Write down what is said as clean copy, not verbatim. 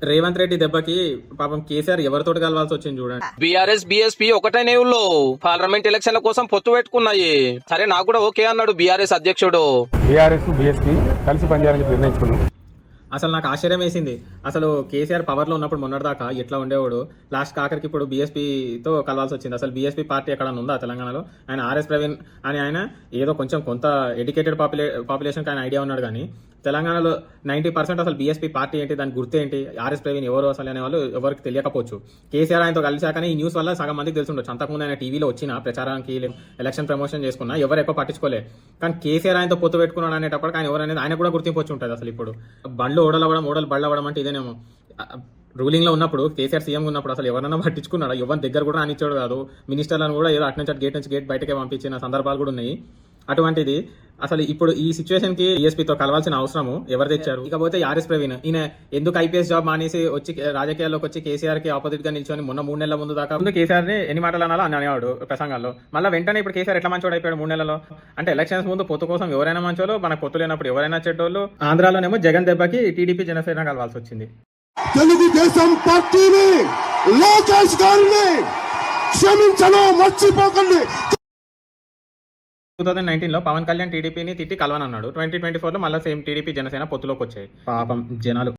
రేవంత్ రెడ్డి దెబ్బకి పాపం కేసీఆర్ ఎవరితోటి కలవాల్సి వచ్చింది చూడండి. బీఆర్ఎస్ బీఎస్పీ ఒకటే ఊళ్ళో పార్లమెంట్ ఎలక్షన్ల కోసం పొత్తు పెట్టుకున్నాయి. సరే నాకు కూడా ఓకే అన్నాడు బీఆర్ఎస్ అధ్యక్షుడు. బీఆర్ఎస్ బీఎస్పీ కలిసి పనిచేయాలని చెప్పి నిర్ణయించుకున్నాం. అసలు నాకు ఆశ్చర్యం వేసింది. అసలు కేసీఆర్ పవర్లో ఉన్నప్పుడు మొన్నటిదాకా ఎట్లా ఉండేవాడు, లాస్ట్ ఆఖరికి ఇప్పుడు బీఎస్పీతో కలవాల్సి వచ్చింది. అసలు బీఎస్పీ పార్టీ ఎక్కడ ఉందా తెలంగాణలో? ఆయన ఆర్ఎస్ ప్రవీణ్ అని ఆయన ఏదో కొంత ఎడ్యుకేటెడ్ పాపులేషన్కి ఆయన ఐడియా ఉన్నాడు, కానీ తెలంగాణలో 90% అసలు బీఎస్పీ పార్టీ ఏంటి, దాని గుర్తు ఏంటి, ఆర్ఎస్ ప్రవీణ్ ఎవరు అసలు అనే వాళ్ళు ఎవరికి తెలియకపోవచ్చు. కేసీఆర్ ఆయనతో కలిసాకనే ఈ న్యూస్ వల్ల సగం మందికి తెలుసుండొచ్చు. అంతకుముందు ఆయన టీవీలో వచ్చిన ప్రచారానికి ఎలక్షన్ ప్రమోషన్ చేసుకున్నా ఎవరు ఎక్కువ పట్టించుకోలే. కానీ కేసీఆర్ ఆయనతో పొత్తు పెట్టుకున్నాడు అనేటప్పటికి ఆయన ఎవరనేది ఆయన కూడా గుర్తింపు వచ్చి ఉంటుంది. అసలు ఇప్పుడు బండ్లు ఓడలవ్వడం బళ్ళు అవ్వడం అంటే ఇదేనేమో. రూలింగ్ లో ఉన్నప్పుడు కేసీఆర్ సీఎం ఉన్నప్పుడు అసలు ఎవరన్నా పట్టించుకున్నాడు? ఎవరి దగ్గర కూడా రానిచ్చాడు కాదు. మినిస్టర్లను కూడా ఏదో అటు నుంచి గేట్ బయటకే పంపించిన సందర్భాలు కూడా ఉన్నాయి. అటువంటిది అసలు ఇప్పుడు ఈ సిచ్యువేషన్ కి బీఎస్పీతో కలవాల్సిన అవసరము ఎవరు తెచ్చారు? ఇకపోతే ఆర్ఎస్ ప్రవీణ్ ఈయన ఎందుకు ఐపీఎస్ జాబ్ మానేసి వచ్చి రాజకీయాల్లోకి వచ్చి కేసీఆర్ కి ఆపోజిట్ గా నిల్చొని మొన్న 3 నెలల ముందు దాకా కేసీఆర్ ని ఎన్ని మాటలు అనాలో అని అనేవాడు ప్రసంగాల్లో. మళ్ళీ వెంటనే ఇప్పుడు కేసీఆర్ ఎట్లా మంచోడు అయిపోయాడు 3 నెలల్లో? అంటే ఎలక్షన్స్ ముందు పొత్తు కోసం ఎవరైనా మంచోళ్ళు, మనకు పొత్తు లేనప్పుడు ఎవరైనా చెడ్డోళ్ళు. ఆంధ్రాలోనేమో జగన్ దెబ్బకి టీడీపీ జనసేన కలవాల్సి వచ్చింది. తెలుగుదేశం పార్టీని లోకేష్ గారిని క్షమించను, మర్చిపోకండి. 2019 లో పవన్ కళ్యాణ్ టీడీపీని తిట్టి కలవనన్నాడు. 2024 లో మళ్ళీ సేమ్ టీడీపీ జనసేన పొత్తులోకి వచ్చాయి. పాపం జనాలు